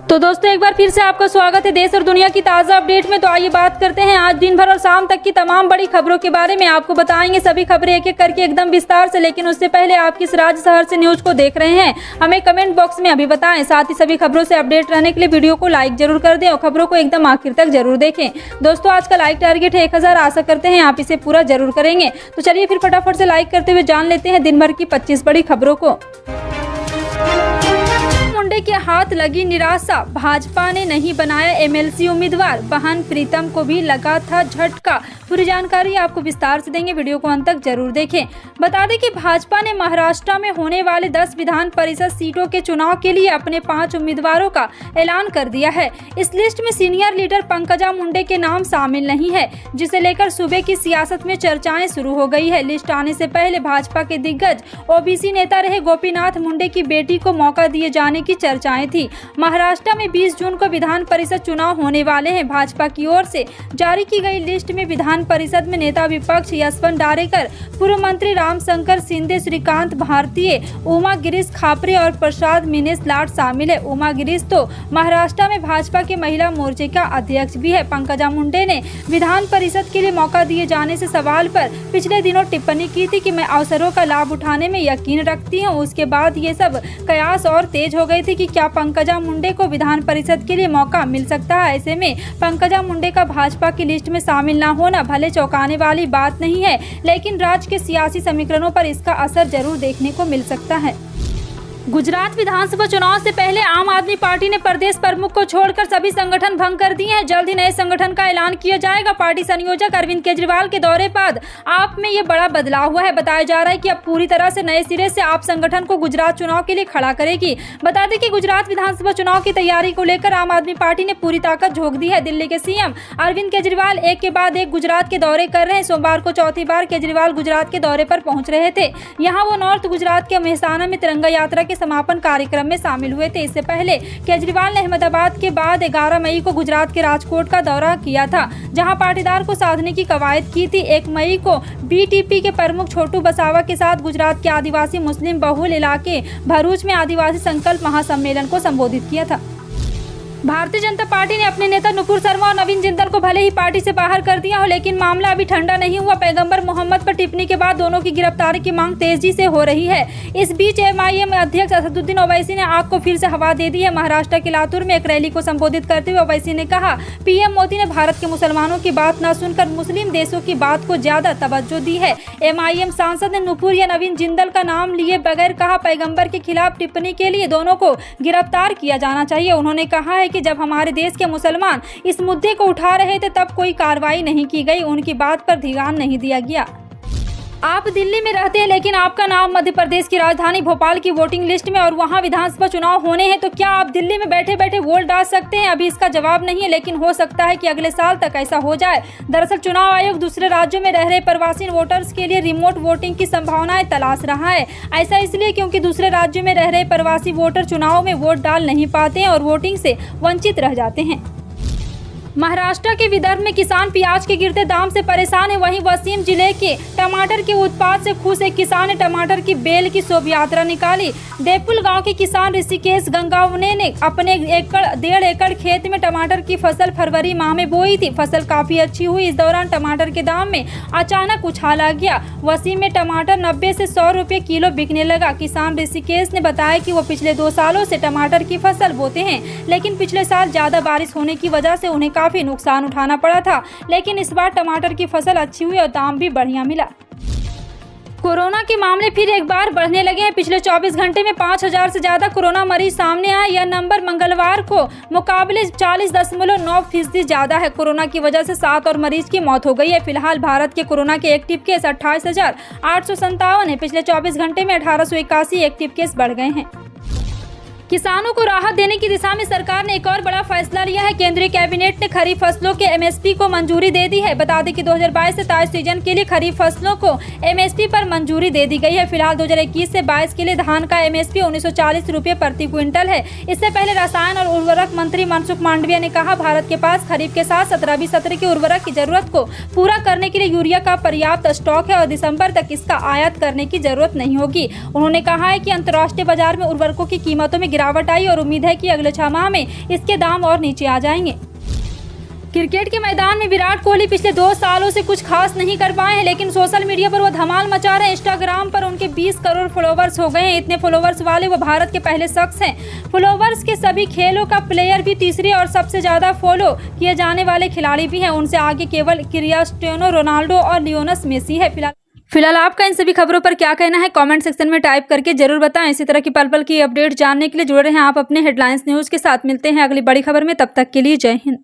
तो दोस्तों एक बार फिर से आपका स्वागत है देश और दुनिया की ताज़ा अपडेट में। तो आइए बात करते हैं आज दिन भर और शाम तक की तमाम बड़ी खबरों के बारे में। आपको बताएंगे सभी खबरें एक एक करके एकदम विस्तार से, लेकिन उससे पहले आप किस राज्य शहर से न्यूज को देख रहे हैं हमें कमेंट बॉक्स में अभी बताएं। साथ ही सभी खबरों से अपडेट रहने के लिए वीडियो को लाइक जरूर कर दें और खबरों को एकदम आखिर तक जरूर देखें। दोस्तों आज का लाइक टारगेट है 1000, आशा करते हैं आप इसे पूरा जरूर करेंगे। तो चलिए फिर फटाफट से लाइक करते हुए जान लेते हैं दिन भर की 25 बड़ी खबरों को। मुंडे के हाथ लगी निराशा, भाजपा ने नहीं बनाया एमएलसी उम्मीदवार, बहन प्रीतम को भी लगा था झटका। पूरी जानकारी आपको विस्तार से देंगे, वीडियो को अंत तक जरूर देखें। बता दें कि भाजपा ने महाराष्ट्र में होने वाले 10 विधान परिषद सीटों के चुनाव के लिए अपने 5 उम्मीदवारों का ऐलान कर दिया है। इस लिस्ट में सीनियर लीडर पंकजा मुंडे के नाम शामिल नहीं है, जिसे लेकर सूबे की सियासत में चर्चाएं शुरू हो गई है। लिस्ट आने से पहले भाजपा के दिग्गज ओबीसी नेता रहे गोपीनाथ मुंडे की बेटी को मौका दिए जाने की चर्चाएं थी। महाराष्ट्र में 20 जून को विधान परिषद चुनाव होने वाले हैं। भाजपा की ओर से जारी की गई लिस्ट में विधान परिषद में नेता विपक्ष यशवंत डारेकर, पूर्व मंत्री रामशंकर शिंदे, श्रीकांत भारतीय, उमा गिरीश खापरे और प्रसाद मिनेश लाट शामिल है। उमा गिरीश तो महाराष्ट्र में भाजपा के महिला मोर्चे का अध्यक्ष भी है। पंकजा मुंडे ने विधान परिषद के लिए मौका दिए जाने से सवाल पर पिछले दिनों टिप्पणी की थी कि मैं अवसरों का लाभ उठाने में यकीन रखती हूँ। उसके बाद ये सब कयास और तेज हो गई थी कि क्या पंकजा मुंडे को विधान परिषद के लिए मौका मिल सकता है। ऐसे में पंकजा मुंडे का भाजपा की लिस्ट में शामिल न होना भले चौंकाने वाली बात नहीं है, लेकिन राज्य के सियासी समीकरणों पर इसका असर जरूर देखने को मिल सकता है। गुजरात विधानसभा चुनाव से पहले आम आदमी पार्टी ने प्रदेश प्रमुख को छोड़कर सभी संगठन भंग कर दिए हैं। जल्द ही नए संगठन का ऐलान किया जाएगा। पार्टी संयोजक अरविंद केजरीवाल के दौरे बाद आप में ये बड़ा बदलाव हुआ है। बताया जा रहा है कि अब पूरी तरह से नए सिरे से आप संगठन को गुजरात चुनाव के लिए खड़ा करेगी। बता दें कि गुजरात विधानसभा चुनाव की तैयारी को लेकर आम आदमी पार्टी ने पूरी ताकत झोंक दी है। दिल्ली के सीएम अरविंद केजरीवाल एक के बाद एक गुजरात के दौरे कर रहे हैं। सोमवार को चौथी बार केजरीवाल गुजरात के दौरे पर पहुंच रहे थे। यहाँ वो नॉर्थ गुजरात के मेहसाना में तिरंगा यात्रा के समापन कार्यक्रम में शामिल हुए थे। इससे पहले केजरीवाल ने अहमदाबाद के बाद 11 मई को गुजरात के राजकोट का दौरा किया था, जहां पाटीदार को साधने की कवायद की थी। 1 मई को बीटीपी के प्रमुख छोटू बसावा के साथ गुजरात के आदिवासी मुस्लिम बहुल इलाके भरूच में आदिवासी संकल्प महासम्मेलन को संबोधित किया था। भारतीय जनता पार्टी ने अपने नेता नुपुर शर्मा और नवीन जिंदल को भले ही पार्टी से बाहर कर दिया हो, लेकिन मामला अभी ठंडा नहीं हुआ। पैगंबर मोहम्मद पर टिप्पणी के बाद दोनों की गिरफ्तारी की मांग तेजी से हो रही है। इस बीच एमआईएम अध्यक्ष असदुद्दीन ओवैसी ने आग को फिर से हवा दे दी है। महाराष्ट्र के लातूर में एक रैली को संबोधित करते हुए ओवैसी ने कहा, पीएम मोदी ने भारत के मुसलमानों की बात न सुनकर मुस्लिम देशों की बात को ज्यादा तवज्जो दी है। एमआईएम सांसद ने नुपुर या नवीन जिंदल का नाम लिए बगैर कहा, पैगंबर के खिलाफ टिप्पणी के लिए दोनों को गिरफ्तार किया जाना चाहिए। उन्होंने कहा है कि जब हमारे देश के मुसलमान इस मुद्दे को उठा रहे थे तब कोई कार्रवाई नहीं की गई, उनकी बात पर ध्यान नहीं दिया गया। आप दिल्ली में रहते हैं, लेकिन आपका नाम मध्य प्रदेश की राजधानी भोपाल की वोटिंग लिस्ट में और वहां विधानसभा चुनाव होने हैं, तो क्या आप दिल्ली में बैठे बैठे वोट डाल सकते हैं? अभी इसका जवाब नहीं है, लेकिन हो सकता है कि अगले साल तक ऐसा हो जाए। दरअसल चुनाव आयोग दूसरे राज्यों में रह रहे प्रवासी वोटर्स के लिए रिमोट वोटिंग की संभावनाएं तलाश रहा है। ऐसा इसलिए क्योंकि दूसरे राज्यों में रह रहे प्रवासी वोटर चुनाव में वोट डाल नहीं पाते हैं और वोटिंग से वंचित रह जाते हैं। महाराष्ट्र के विदर्भ में किसान प्याज के गिरते दाम से परेशान है। वहीं वसीम जिले के टमाटर के उत्पाद से खुश एक किसान ने टमाटर की बेल की शोभा यात्रा निकाली। देपुल गांव के किसान ऋषिकेश गंगावने ने अपने 1.5 एकड़ खेत में टमाटर की फसल फरवरी माह में बोई थी। फसल काफी अच्छी हुई। इस दौरान टमाटर के दाम में अचानक उछाल आ गया। वसीम में टमाटर 90 से 100 रुपये किलो बिकने लगा। किसान ऋषिकेश ने बताया कि वो पिछले 2 सालों से टमाटर की फसल बोते हैं, लेकिन पिछले साल ज्यादा बारिश होने की वजह से उन्हें काफी नुकसान उठाना पड़ा था, लेकिन इस बार टमाटर की फसल अच्छी हुई और दाम भी बढ़िया मिला। कोरोना के मामले फिर एक बार बढ़ने लगे हैं। पिछले 24 घंटे में 5000 से ज्यादा कोरोना मरीज सामने आए। यह नंबर मंगलवार को मुकाबले 40.9% ज्यादा है। कोरोना की वजह से 7 और मरीज की मौत हो गई है। फिलहाल भारत के कोरोना के एक्टिव केस 28,857 है। पिछले 24 घंटे में 1881 एक्टिव केस बढ़ गए हैं। किसानों को राहत देने की दिशा में सरकार ने एक और बड़ा फैसला लिया है। केंद्रीय कैबिनेट ने खरीफ फसलों के एमएसपी को मंजूरी दे दी है। बता दें कि 2022 से 23 सीजन के लिए खरीफ फसलों को एमएसपी पर मंजूरी दे दी गई है। फिलहाल 2021 से 22 के लिए धान का एमएसपी 1940 रुपये प्रति क्विंटल है। इससे पहले रसायन और उर्वरक मंत्री मनसुख मांडविया ने कहा, भारत के पास खरीफ के साथ 17वीं सत्र की उर्वरक की जरूरत को पूरा करने के लिए यूरिया का पर्याप्त स्टॉक है और दिसंबर तक इसका आयात करने की जरूरत नहीं होगी। उन्होंने कहा है कि अंतर्राष्ट्रीय बाजार में उर्वरकों की कीमतों में गिरावट गिरावट आई और उम्मीद है कि अगले 6 माह में इसके दाम और नीचे आ जाएंगे। क्रिकेट के मैदान में विराट कोहली पिछले 2 सालों से कुछ खास नहीं कर पाए हैं, लेकिन सोशल मीडिया पर वो धमाल मचा रहे हैं। इंस्टाग्राम पर उनके 20 करोड़ फॉलोवर्स हो गए हैं। इतने फॉलोवर्स वाले वो भारत के पहले शख्स हैं। फॉलोवर्स के सभी खेलों का प्लेयर भी तीसरे और सबसे ज़्यादा फॉलो किए जाने वाले खिलाड़ी भी हैं। उनसे आगे केवल क्रिस्टियानो रोनाल्डो और लियोनेल मेसी है। फिलहाल आपका इन सभी खबरों पर क्या कहना है, कमेंट सेक्शन में टाइप करके जरूर बताएं। इसी तरह की पल पल की अपडेट जानने के लिए जुड़े रहें आप अपने हेडलाइंस न्यूज़ के साथ। मिलते हैं अगली बड़ी खबर में, तब तक के लिए जय हिंद।